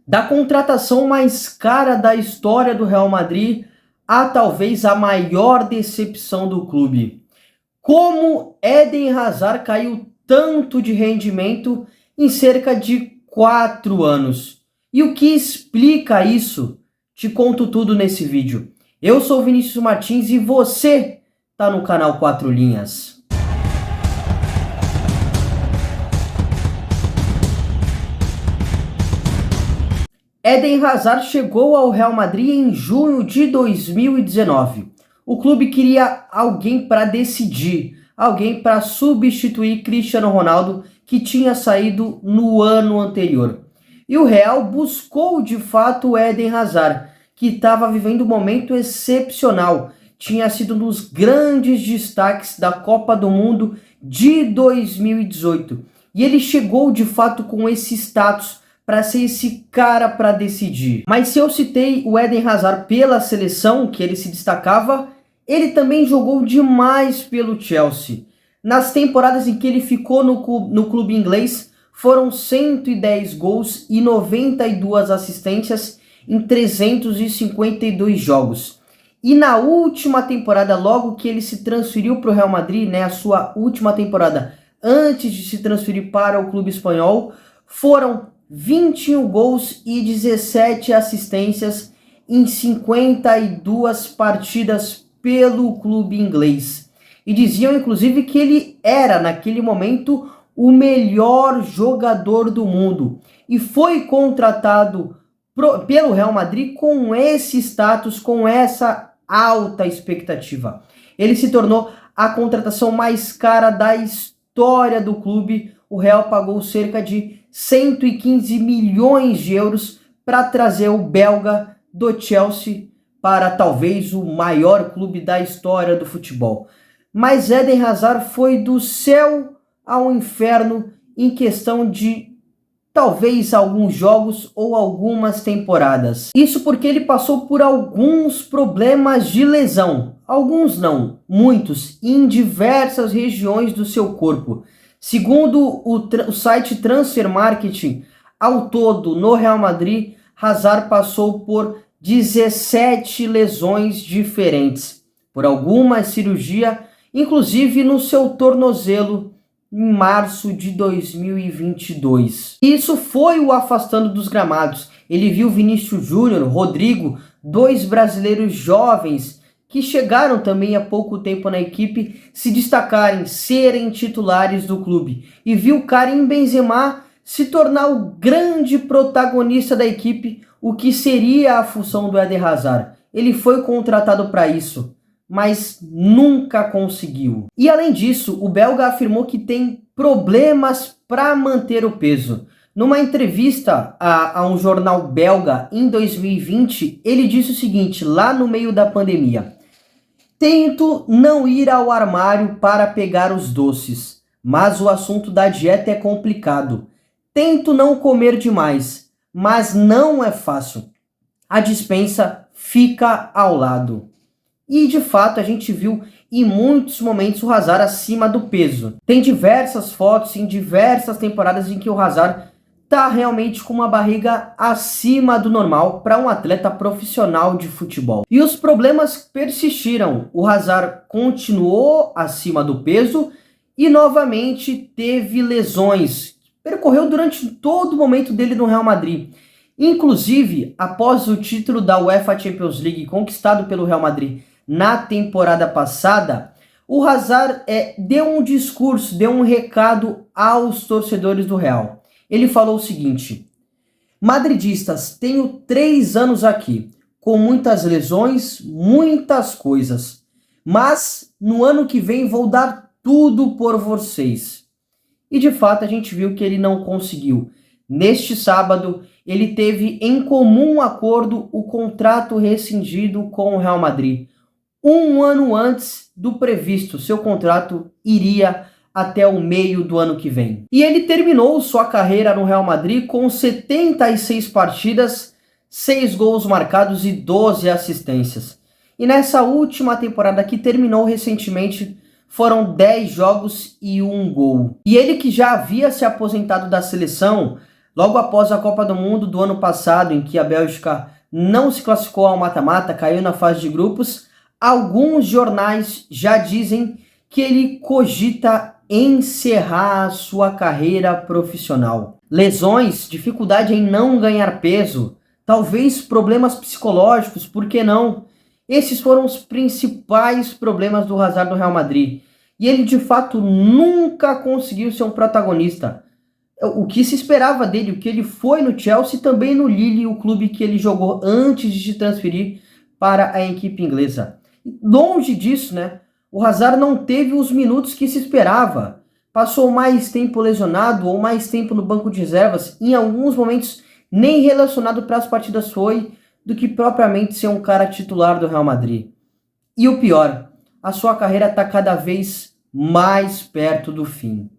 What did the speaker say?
Da contratação mais cara da história do Real Madrid a talvez a maior decepção do clube. Como Eden Hazard caiu tanto de rendimento em cerca de 4 anos? E o que explica isso? Te conto tudo nesse vídeo. Eu sou Vinícius Martins e você está no canal 4 Linhas. Eden Hazard chegou ao Real Madrid em junho de 2019. O clube queria alguém para decidir, alguém para substituir Cristiano Ronaldo, que tinha saído no ano anterior. E o Real buscou de fato o Eden Hazard, que estava vivendo um momento excepcional. Tinha sido um dos grandes destaques da Copa do Mundo de 2018. E ele chegou de fato com esse status para ser esse cara para decidir. Mas se eu citei o Eden Hazard pela seleção, que ele se destacava, ele também jogou demais pelo Chelsea. Nas temporadas em que ele ficou no clube inglês, foram 110 gols e 92 assistências em 352 jogos. E na última temporada, logo que ele se transferiu para o Real Madrid, a sua última temporada antes de se transferir para o clube espanhol, foram 21 gols e 17 assistências em 52 partidas pelo clube inglês. E diziam inclusive que ele era naquele momento o melhor jogador do mundo. E foi contratado pelo Real Madrid com esse status, com essa alta expectativa. Ele se tornou a contratação mais cara da história do clube. O Real pagou cerca de 115 milhões de euros para trazer o belga do Chelsea para talvez o maior clube da história do futebol. Mas Eden Hazard foi do céu ao inferno em questão de talvez alguns jogos ou algumas temporadas. Isso porque ele passou por alguns problemas de lesão. Alguns não, muitos, em diversas regiões do seu corpo. Segundo o site Transfer Marketing, ao todo no Real Madrid, Hazard passou por 17 lesões diferentes, por alguma cirurgia, inclusive no seu tornozelo, em março de 2022. Isso foi o afastando dos gramados. Ele viu Vinícius Júnior, Rodrigo, dois brasileiros jovens que chegaram também há pouco tempo na equipe, se destacarem, serem titulares do clube. E viu Karim Benzema se tornar o grande protagonista da equipe, o que seria a função do Eden Hazard. Ele foi contratado para isso, mas nunca conseguiu. E além disso, o belga afirmou que tem problemas para manter o peso. Numa entrevista a um jornal belga em 2020, ele disse o seguinte, lá no meio da pandemia: "Tento não ir ao armário para pegar os doces, mas o assunto da dieta é complicado. Tento não comer demais, mas não é fácil. A despensa fica ao lado." E de fato a gente viu em muitos momentos o Hazard acima do peso. Tem diversas fotos em diversas temporadas em que o Hazard tá realmente com uma barriga acima do normal para um atleta profissional de futebol. E os problemas persistiram. O Hazard continuou acima do peso e novamente teve lesões. Percorreu durante todo o momento dele no Real Madrid. Inclusive, após o título da UEFA Champions League conquistado pelo Real Madrid na temporada passada, o Hazard deu um discurso, deu um recado aos torcedores do Real. Ele falou o seguinte: "Madridistas, tenho 3 anos aqui, com muitas lesões, muitas coisas, mas no ano que vem vou dar tudo por vocês." E de fato a gente viu que ele não conseguiu. Neste sábado, ele teve em comum acordo o contrato rescindido com o Real Madrid. 1 ano antes do previsto, seu contrato iria até o meio do ano que vem. E ele terminou sua carreira no Real Madrid com 76 partidas, 6 gols marcados e 12 assistências. E nessa última temporada que terminou recentemente, foram 10 jogos e 1 gol. E ele, que já havia se aposentado da seleção Logo após a Copa do Mundo do ano passado, em que a Bélgica não se classificou ao mata-mata, caiu na fase de grupos, alguns jornais já dizem que ele cogita encerrar a sua carreira profissional. Lesões, dificuldade em não ganhar peso, talvez problemas psicológicos, por que não? Esses foram os principais problemas do Hazard no Real Madrid. E ele de fato nunca conseguiu ser um protagonista. O que se esperava dele, o que ele foi no Chelsea, também no Lille, o clube que ele jogou antes de se transferir para a equipe inglesa. Longe disso, né? O Hazard não teve os minutos que se esperava. Passou mais tempo lesionado ou mais tempo no banco de reservas. Em alguns momentos, nem relacionado para as partidas foi, do que propriamente ser um cara titular do Real Madrid. E o pior, a sua carreira está cada vez mais perto do fim.